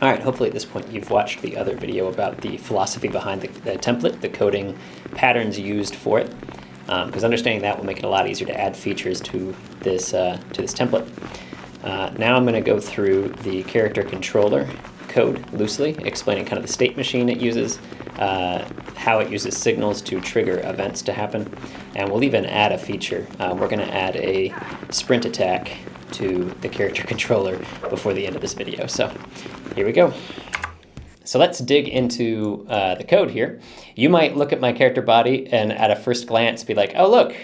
All right, hopefully at this point you've watched the other video about the philosophy behind the template, the coding patterns used for it, because understanding that will make it a lot easier to add features to this template. Now I'm going to go through the character controller code loosely, explaining kind of the state machine it uses, how it uses signals to trigger events to happen, and we'll even add a feature. We're going to add a sprint attack to the character controller before the end of this video. So here we go. So let's dig into the code here. You might look at my character body and at a first glance be like, oh look,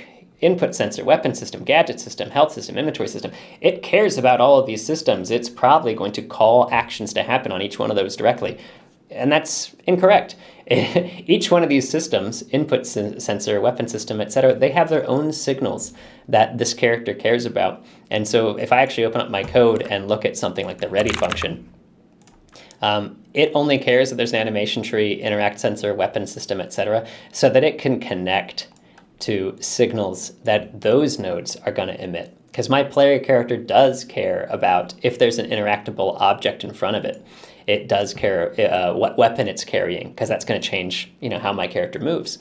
input sensor, weapon system, gadget system, health system, inventory system. It cares about all of these systems. It's probably going to call actions to happen on each one of those directly. And that's incorrect. Each one of these systems, input sensor, weapon system, etc., they have their own signals that this character cares about. And so if I actually open up my code and look at something like the ready function, it only cares that there's an animation tree, interact sensor, weapon system, etc., so that it can connect to signals that those nodes are going to emit. Because my player character does care about if there's an interactable object in front of it. It does care what weapon it's carrying, because that's going to change, how my character moves.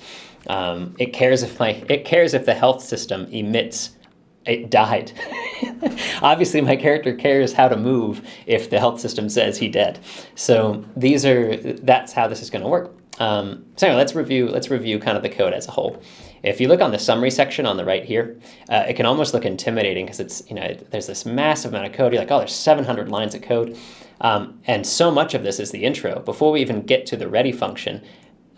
It cares if the health system emits it died. Obviously, my character cares how to move if the health system says he dead. So that's how this is going to work. So anyway, let's review kind of the code as a whole. If you look on the summary section on the right here, it can almost look intimidating because it's there's this massive amount of code. You're like, oh, there's 700 lines of code, and so much of this is the intro. Before we even get to the ready function,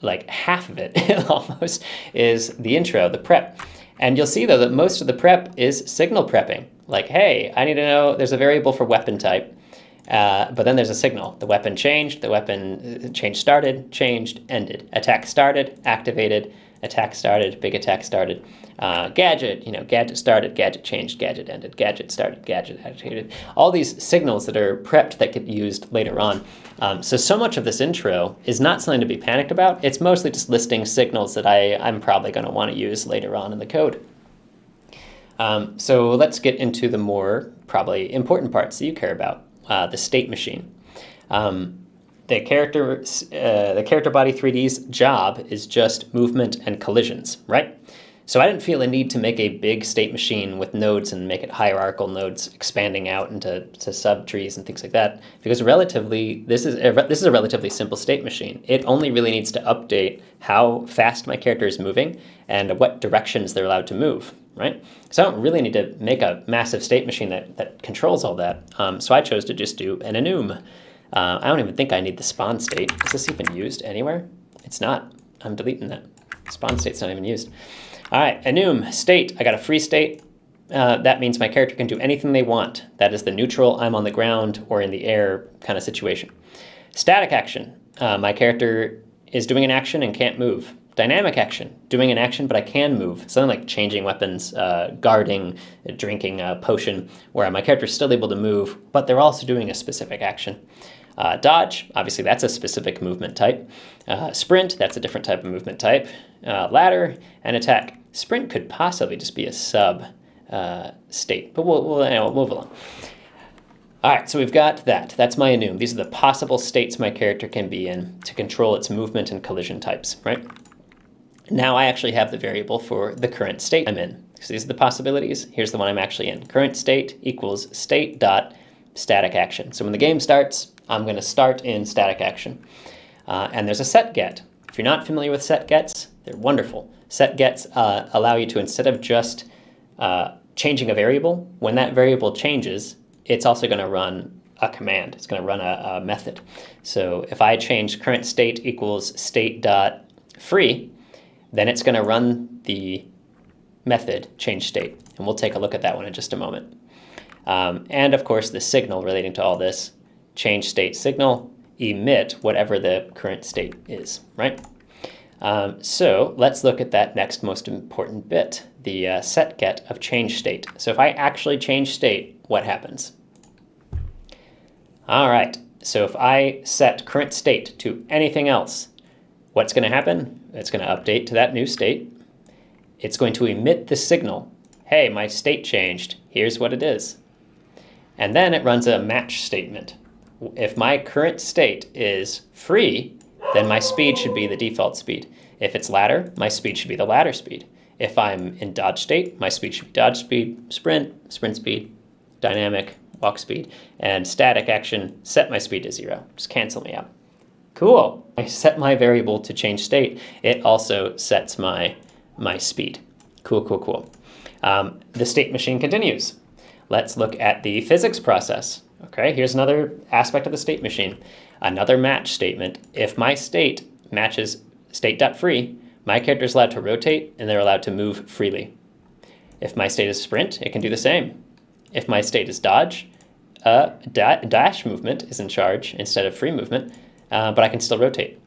like half of it almost is the intro, the prep. And you'll see, though, that most of the prep is signal prepping. Like, hey, I need to know there's a variable for weapon type, but then there's a signal. The weapon changed, the weapon change started, changed, ended. Attack started, activated, attack started, big attack started. Gadget, gadget started, gadget changed, gadget ended, gadget started, gadget activated. All these signals that are prepped that get used later on. So much of this intro is not something to be panicked about. It's mostly just listing signals that I'm probably going to want to use later on in the code. So let's get into the more probably important parts that you care about, the state machine. The character body 3D's job is just movement and collisions, right? So I didn't feel a need to make a big state machine with nodes and make it hierarchical nodes expanding out into subtrees and things like that, because this is a relatively simple state machine. It only really needs to update how fast my character is moving and what directions they're allowed to move, right? So I don't really need to make a massive state machine that controls all that. So I chose to just do an Enum. I don't even think I need the spawn state. Is this even used anywhere? It's not. I'm deleting that. Spawn state's not even used. All right, Enum state. I got a free state. That means my character can do anything they want. That is the neutral, I'm on the ground or in the air kind of situation. Static action. My character is doing an action and can't move. Dynamic action. Doing an action, but I can move. Something like changing weapons, guarding, drinking a potion, where my character is still able to move, but they're also doing a specific action. Dodge, obviously that's a specific movement type. Sprint, that's a different type of movement type. Ladder, and attack. Sprint could possibly just be a sub state, but we'll move along. All right, so we've got that. That's my Enum. These are the possible states my character can be in to control its movement and collision types, right? Now I actually have the variable for the current state I'm in. So these are the possibilities. Here's the one I'm actually in. Current state equals state dot static action. So when the game starts, I'm going to start in static action. And there's a set get. If you're not familiar with set gets, they're wonderful. Set gets allow you to, instead of just changing a variable, when that variable changes, it's also going to run a command. It's going to run a method. So if I change current state equals state dot free, then it's going to run the method change state. And we'll take a look at that one in just a moment. And of course, the signal relating to all this, change state signal, emit whatever the current state is, right? So let's look at that next most important bit, the set get of change state. So if I actually change state, what happens? All right, so if I set current state to anything else, what's going to happen? It's going to update to that new state. It's going to emit the signal. Hey, my state changed. Here's what it is. And then it runs a match statement. If my current state is free, then my speed should be the default speed. If it's ladder, my speed should be the ladder speed. If I'm in dodge state, my speed should be dodge speed, sprint, sprint speed, dynamic, walk speed, and static action, set my speed to 0. Just cancel me out. Cool. I set my variable to change state. It also sets my speed. Cool, cool, cool. The state machine continues. Let's look at the physics process. Okay, here's another aspect of the state machine. Another match statement. If my state matches state.free, my character is allowed to rotate and they're allowed to move freely. If my state is sprint, it can do the same. If my state is dodge, dash movement is in charge instead of free movement, but I can still rotate.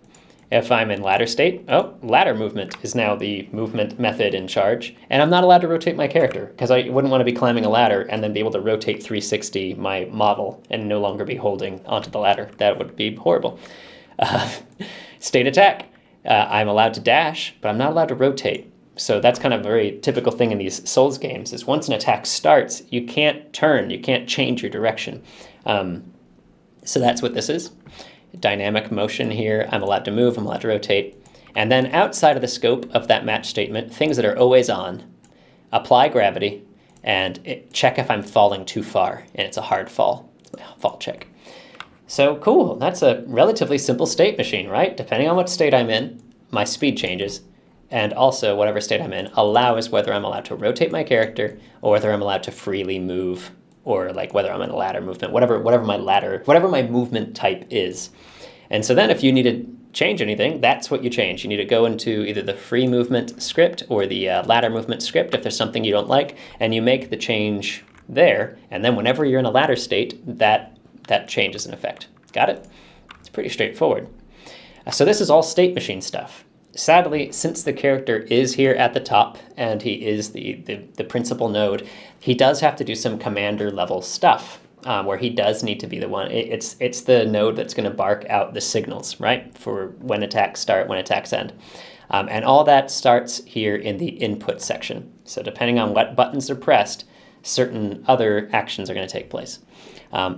If I'm in ladder state, ladder movement is now the movement method in charge, and I'm not allowed to rotate my character because I wouldn't want to be climbing a ladder and then be able to rotate 360 my model and no longer be holding onto the ladder. That would be horrible. State attack, I'm allowed to dash, but I'm not allowed to rotate. So that's kind of a very typical thing in these Souls games is once an attack starts, you can't turn, you can't change your direction. So that's what this is. Dynamic motion here, I'm allowed to move, I'm allowed to rotate. And then outside of the scope of that match statement, things that are always on, apply gravity, and check if I'm falling too far, and it's a hard fall. It's my fall check. So cool, that's a relatively simple state machine, right? Depending on what state I'm in, my speed changes, and also whatever state I'm in allows whether I'm allowed to rotate my character or whether I'm allowed to freely move, or like whether I'm in a ladder movement, whatever my movement type is. And so then if you need to change anything, that's what you change. You need to go into either the free movement script or the ladder movement script if there's something you don't like, and you make the change there. And then whenever you're in a ladder state, that change is in effect. Got it? It's pretty straightforward. So this is all state machine stuff. Sadly, since the character is here at the top and he is the principal node, he does have to do some commander level stuff where he does need to be the one. It's the node that's going to bark out the signals, right, for when attacks start, when attacks end. And all that starts here in the input section. So depending on what buttons are pressed, certain other actions are going to take place.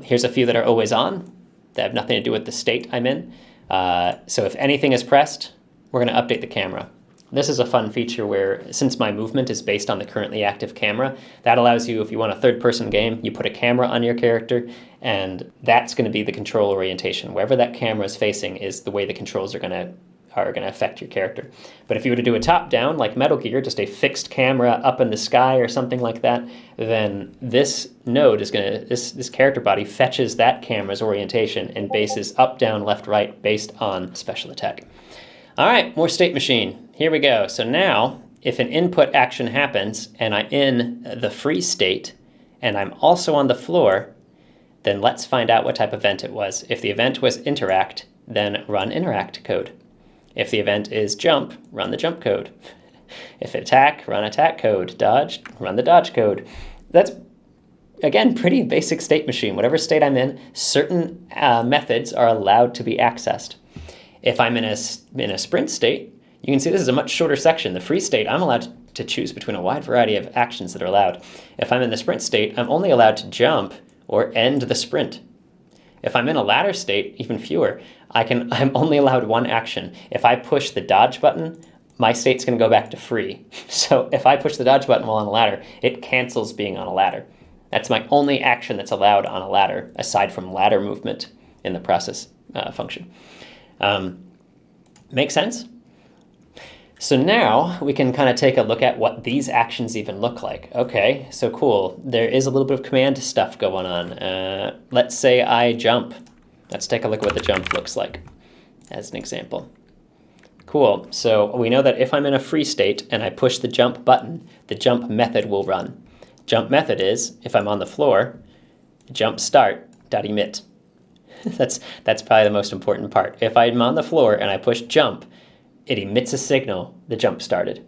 Here's a few that are always on that have nothing to do with the state I'm in. So if anything is pressed, we're going to update the camera. This is a fun feature where, since my movement is based on the currently active camera, that allows you, if you want a third-person game, you put a camera on your character, and that's going to be the control orientation. Wherever that camera is facing is the way the controls are going to affect your character. But if you were to do a top-down, like Metal Gear, just a fixed camera up in the sky or something like that, then this node is going to, this character body fetches that camera's orientation and bases up, down, left, right based on special attack. All right, more state machine. Here we go. So now, if an input action happens and I'm in the free state and I'm also on the floor, then let's find out what type of event it was. If the event was interact, then run interact code. If the event is jump, run the jump code. If attack, run attack code. Dodge, run the dodge code. That's, again, pretty basic state machine. Whatever state I'm in, certain methods are allowed to be accessed. If I'm in a sprint state, you can see this is a much shorter section. The free state, I'm allowed to choose between a wide variety of actions that are allowed. If I'm in the sprint state, I'm only allowed to jump or end the sprint. If I'm in a ladder state, even fewer, I'm only allowed one action. If I push the dodge button, my state's going to go back to free. So if I push the dodge button while on a ladder, it cancels being on a ladder. That's my only action that's allowed on a ladder, aside from ladder movement in the process function. Make sense? So now we can kind of take a look at what these actions even look like. Okay, so cool. There is a little bit of command stuff going on. Let's say I jump. Let's take a look at what the jump looks like as an example. Cool. So we know that if I'm in a free state and I push the jump button, the jump method will run. Jump method is, if I'm on the floor, jump start dot emit. That's probably the most important part. If I'm on the floor and I push jump, it emits a signal, the jump started.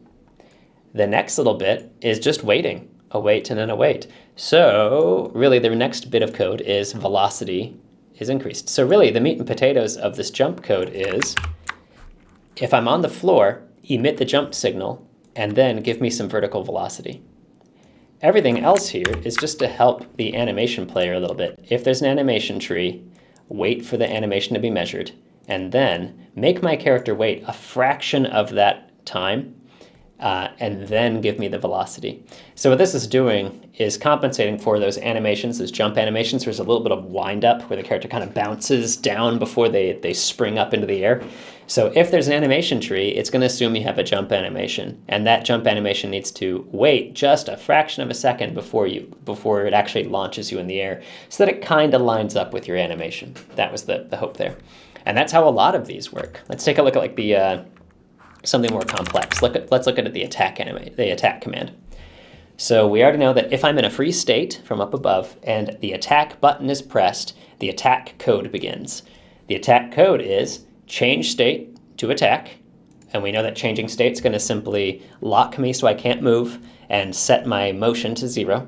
The next little bit is just waiting, await and then await. So really the next bit of code is velocity is increased. So really the meat and potatoes of this jump code is, if I'm on the floor, emit the jump signal and then give me some vertical velocity. Everything else here is just to help the animation player a little bit. If there's an animation tree, wait for the animation to be measured, and then make my character wait a fraction of that time, and then give me the velocity. So what this is doing is compensating for those animations, those jump animations. There's a little bit of wind up where the character kind of bounces down before they spring up into the air. So if there's an animation tree, it's going to assume you have a jump animation, and that jump animation needs to wait just a fraction of a second before it actually launches you in the air, so that it kind of lines up with your animation. That was the hope there. And that's how a lot of these work. Let's take a look at like the something more complex. Let's look at the attack command. So we already know that if I'm in a free state from up above and the attack button is pressed, the attack code begins. The attack code is change state to attack, and we know that changing state is going to simply lock me so I can't move and set my motion to 0.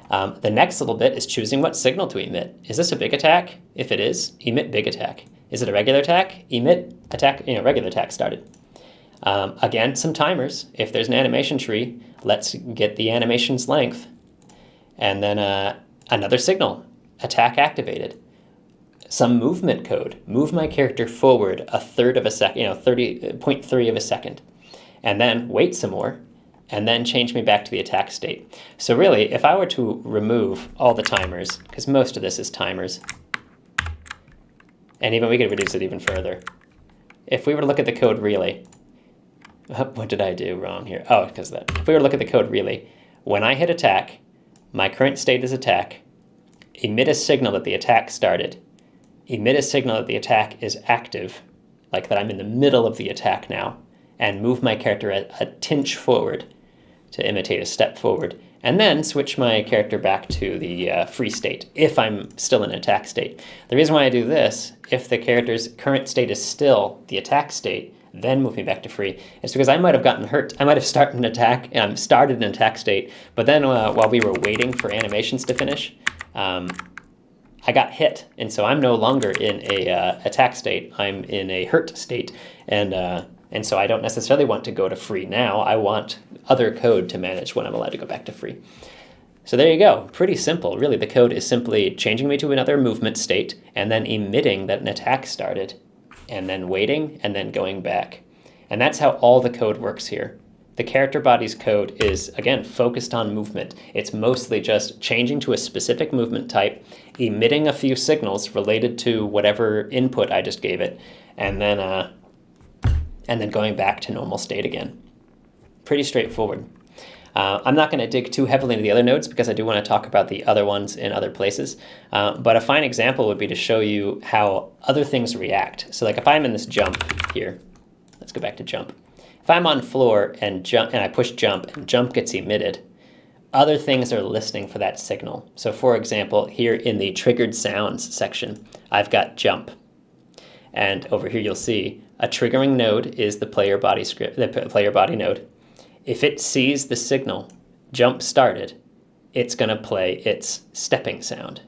The next little bit is choosing what signal to emit. Is this a big attack? If it is, emit big attack. Is it a regular attack? Emit attack, regular attack started. Again, some timers. If there's an animation tree, let's get the animation's length. And then another signal, attack activated. Some movement code, move my character forward a third of a second, 0.3 of a second. And then wait some more, and then change me back to the attack state. So really, if I were to remove all the timers, because most of this is timers, and even we could reduce it even further. If we were to look at the code really, what did I do wrong here? Oh, because that. If we were to look at the code really, when I hit attack, my current state is attack, emit a signal that the attack started, emit a signal that the attack is active, like that I'm in the middle of the attack now, and move my character a tinch forward to imitate a step forward, and then switch my character back to the free state if I'm still in attack state. The reason why I do this, if the character's current state is still the attack state, then move me back to free, is because I might have gotten hurt. I might have started an attack state, but then while we were waiting for animations to finish, I got hit, and so I'm no longer in a attack state. I'm in a hurt state, and so I don't necessarily want to go to free now. I want other code to manage when I'm allowed to go back to free. So there you go. Pretty simple. Really, the code is simply changing me to another movement state and then emitting that an attack started, and then waiting, and then going back. And that's how all the code works here. The character body's code is, again, focused on movement. It's mostly just changing to a specific movement type, emitting a few signals related to whatever input I just gave it, and then going back to normal state again. Pretty straightforward. I'm not going to dig too heavily into the other nodes because I do want to talk about the other ones in other places. But a fine example would be to show you how other things react. So like if I'm in this jump here, let's go back to jump. If I'm on floor and jump and I push jump and jump gets emitted, other things are listening for that signal. So for example, here in the triggered sounds section, I've got jump. And over here you'll see a triggering node is the player body script, the player body node. If it sees the signal, jump started, it's going to play its stepping sound.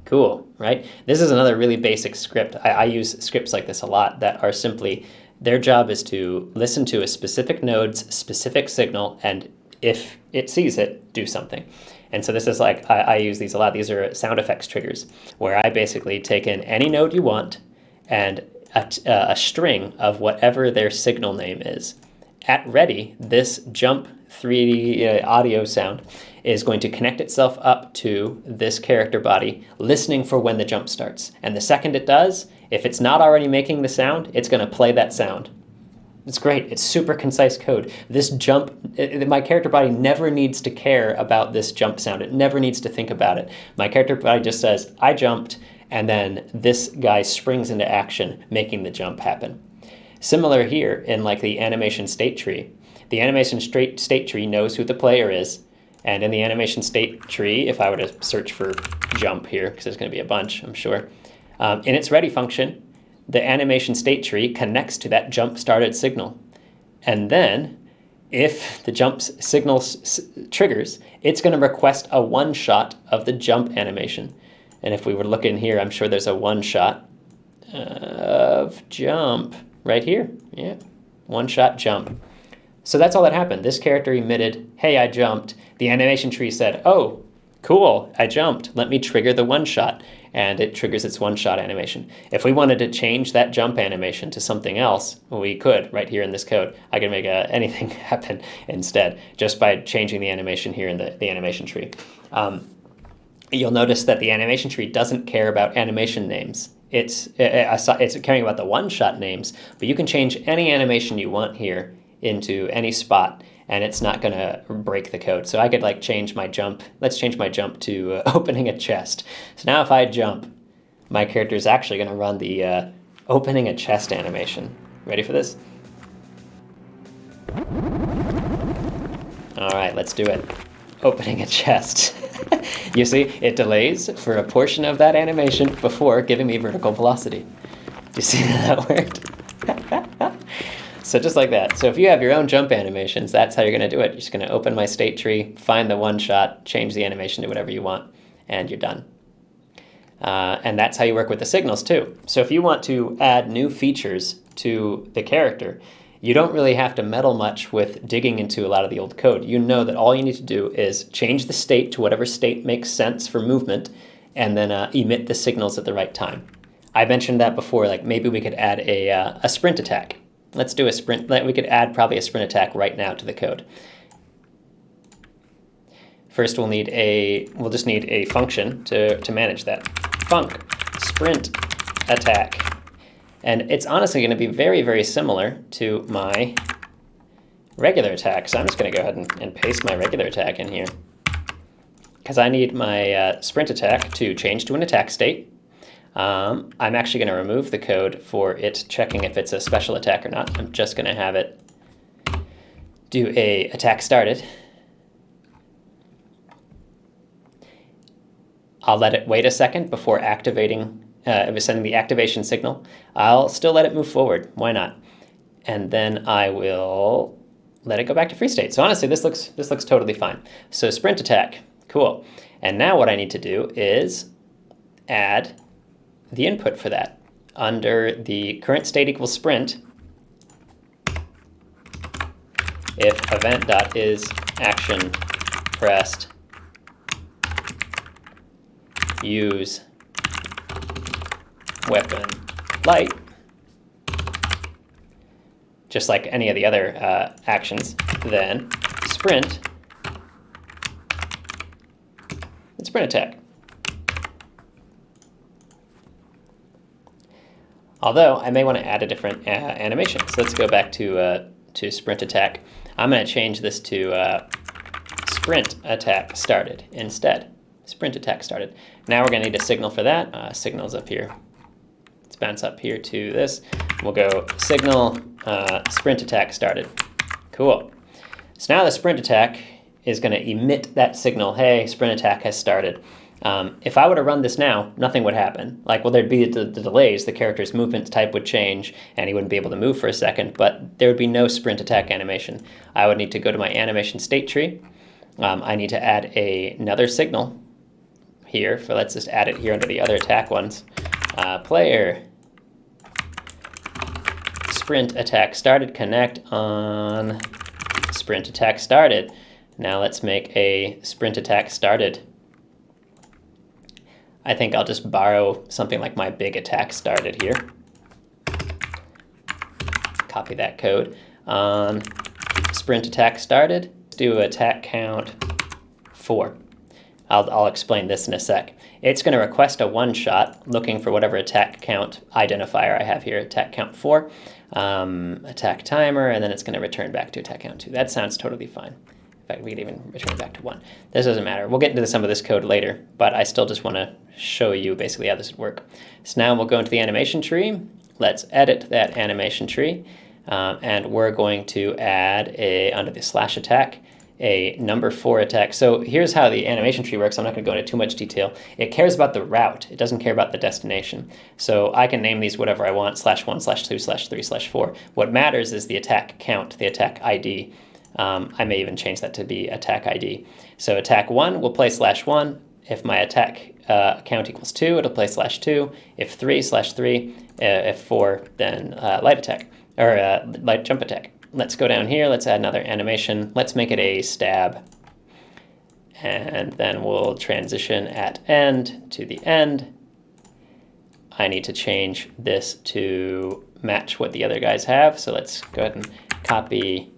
Cool, right? This is another really basic script. I use scripts like this a lot that are simply, their job is to listen to a specific node's specific signal, and if it sees it, do something. And so this is like, I use these a lot. These are sound effects triggers, where I basically take in any node you want and a string of whatever their signal name is. At ready, this jump 3D audio sound is going to connect itself up to this character body, listening for when the jump starts. And the second it does, if it's not already making the sound, it's going to play that sound. It's great. It's super concise code. This jump, my character body never needs to care about this jump sound. It never needs to think about it. My character body just says, I jumped, and then this guy springs into action, making the jump happen. Similar here in like the animation state tree. The animation state tree knows who the player is, and in the animation state tree, if I were to search for jump here, because there's going to be a bunch, I'm sure, in its ready function, the animation state tree connects to that jump started signal. And then, if the jump signal triggers, it's going to request a one-shot of the jump animation. And if we were to look in here, I'm sure there's a one-shot of jump. Right here, yeah, one-shot jump. So that's all that happened. This character emitted, hey, I jumped. The animation tree said, oh, cool, I jumped. Let me trigger the one-shot. and it triggers its one-shot animation. If we wanted to change that jump animation to something else, we could right here in this code. I can make anything happen instead just by changing the animation here in the animation tree. You'll notice that the animation tree doesn't care about animation names. It's caring about the one-shot names, but you can change any animation you want here into any spot, and it's not going to break the code. So I could like change my jump. Let's change my jump to opening a chest. So now if I jump, my character is actually going to run the opening a chest animation. Ready for this? All right, let's do it. Opening a chest. You see, it delays for a portion of that animation before giving me vertical velocity. Do you see how that worked? So just like that. So if you have your own jump animations, that's how you're going to do it. You're just going to open my state tree, find the one shot, change the animation to whatever you want, and you're done. And that's how you work with the signals too. So if you want to add new features to the character, you don't really have to meddle much with digging into a lot of the old code. You know that all you need to do is change the state to whatever state makes sense for movement, and then emit the signals at the right time. I mentioned that before, like maybe we could add a sprint attack. Let's do a sprint. We could add probably a sprint attack right now to the code. First, we'll just need a function to manage that. Func sprint attack. And it's honestly going to be very, very similar to my regular attack. So I'm just going to go ahead and paste my regular attack in here, because I need my sprint attack to change to an attack state. I'm actually going to remove the code for it checking if it's a special attack or not. I'm just going to have it do a attack started. I'll let it wait a second before activating, sending the activation signal. I'll still let it move forward. Why not? And then I will let it go back to free state. So honestly, this looks totally fine. So sprint attack, cool. And now what I need to do is add the input for that. Under the current state equals sprint, if event.isAction pressed, use weapon light, just like any of the other actions, then sprint and sprint attack. Although I may want to add a different animation. So let's go back to sprint attack. I'm going to change this to sprint attack started instead. Sprint attack started. Now we're going to need a signal for that. Signal's up here. Let's bounce up here to this. We'll go signal sprint attack started. Cool. So now the sprint attack is going to emit that signal, hey, sprint attack has started. If I were to run this now, nothing would happen. Like, well, there'd be the delays, the character's movement type would change, and he wouldn't be able to move for a second, but there would be no sprint attack animation. I would need to go to my animation state tree. I need to add another signal here, let's just add it here under the other attack ones. Player, sprint attack started, connect on sprint attack started. Now let's make a sprint attack started. I think I'll just borrow something like my big attack started here. Copy that code. On sprint attack started, let's do attack count 4. I'll explain this in a sec. It's going to request a one-shot looking for whatever attack count identifier I have here, attack count 4, attack timer, and then it's going to return back to attack count 2. That sounds totally fine. In fact, we could even return back to 1. This doesn't matter. We'll get into some of this code later, but I still just want to show you basically how this would work. So now we'll go into the animation tree. Let's edit that animation tree, and we're going to add under the slash attack, a number 4 attack. So here's how the animation tree works. I'm not going to go into too much detail. It cares about the route. It doesn't care about the destination. So I can name these whatever I want, /1, /2, /3, /4. What matters is the attack count, the attack ID. I may even change that to be attack ID. So attack 1 will play /1. If my attack count equals 2, it'll play /2. If 3, /3. If 4, then light attack, or light jump attack. Let's go down here. Let's add another animation. Let's make it a stab. And then we'll transition at end to the end. I need to change this to match what the other guys have. So let's go ahead and copy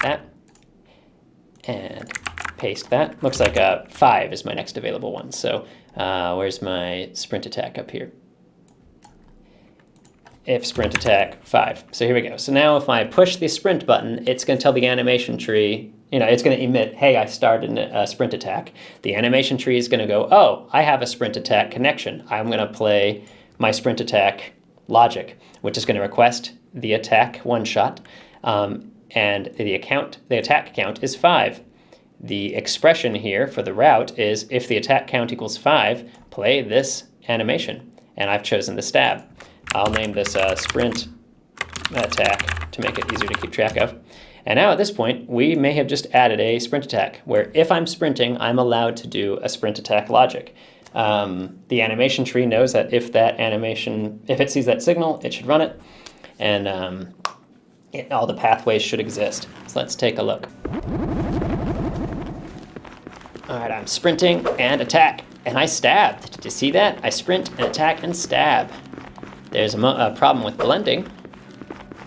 that and paste that. Looks like 5 is my next available one. So where's my sprint attack up here? If sprint attack 5. So here we go. So now if I push the sprint button, it's going to tell the animation tree, it's going to emit, hey, I started a sprint attack. The animation tree is going to go, oh, I have a sprint attack connection. I'm going to play my sprint attack logic, which is going to request the attack one shot. And the attack count is 5. The expression here for the route is if the attack count equals 5, play this animation. And I've chosen the stab. I'll name this sprint attack to make it easier to keep track of. And now at this point, we may have just added a sprint attack, where if I'm sprinting, I'm allowed to do a sprint attack logic. The animation tree knows that if it sees that signal, it should run it. And all the pathways should exist. So let's take a look. All right, I'm sprinting and attack, and I stabbed. Did you see that? I sprint and attack and stab. There's a problem with blending,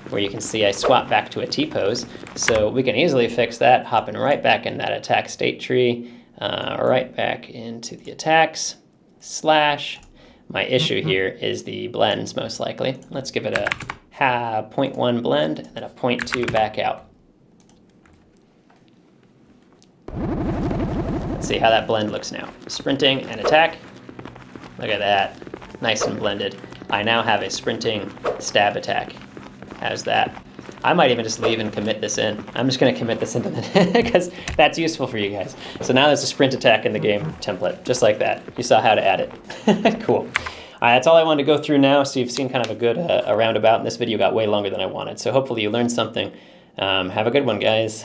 where you can see I swap back to a T-pose. So we can easily fix that, hopping right back in that attack state tree, right back into the attacks, / my issue here is the blends, most likely. Let's give it a 0.1 blend and a 0.2 back out. Let's see how that blend looks now. Sprinting and attack. Look at that. Nice and blended. I now have a sprinting stab attack. How's that? I might even just leave and commit this in. I'm just going to commit this into the because that's useful for you guys. So now there's a sprint attack in the game template, just like that. You saw how to add it. Cool. That's all I wanted to go through now. So you've seen kind of a good roundabout, and this video got way longer than I wanted. So hopefully you learned something. Have a good one, guys.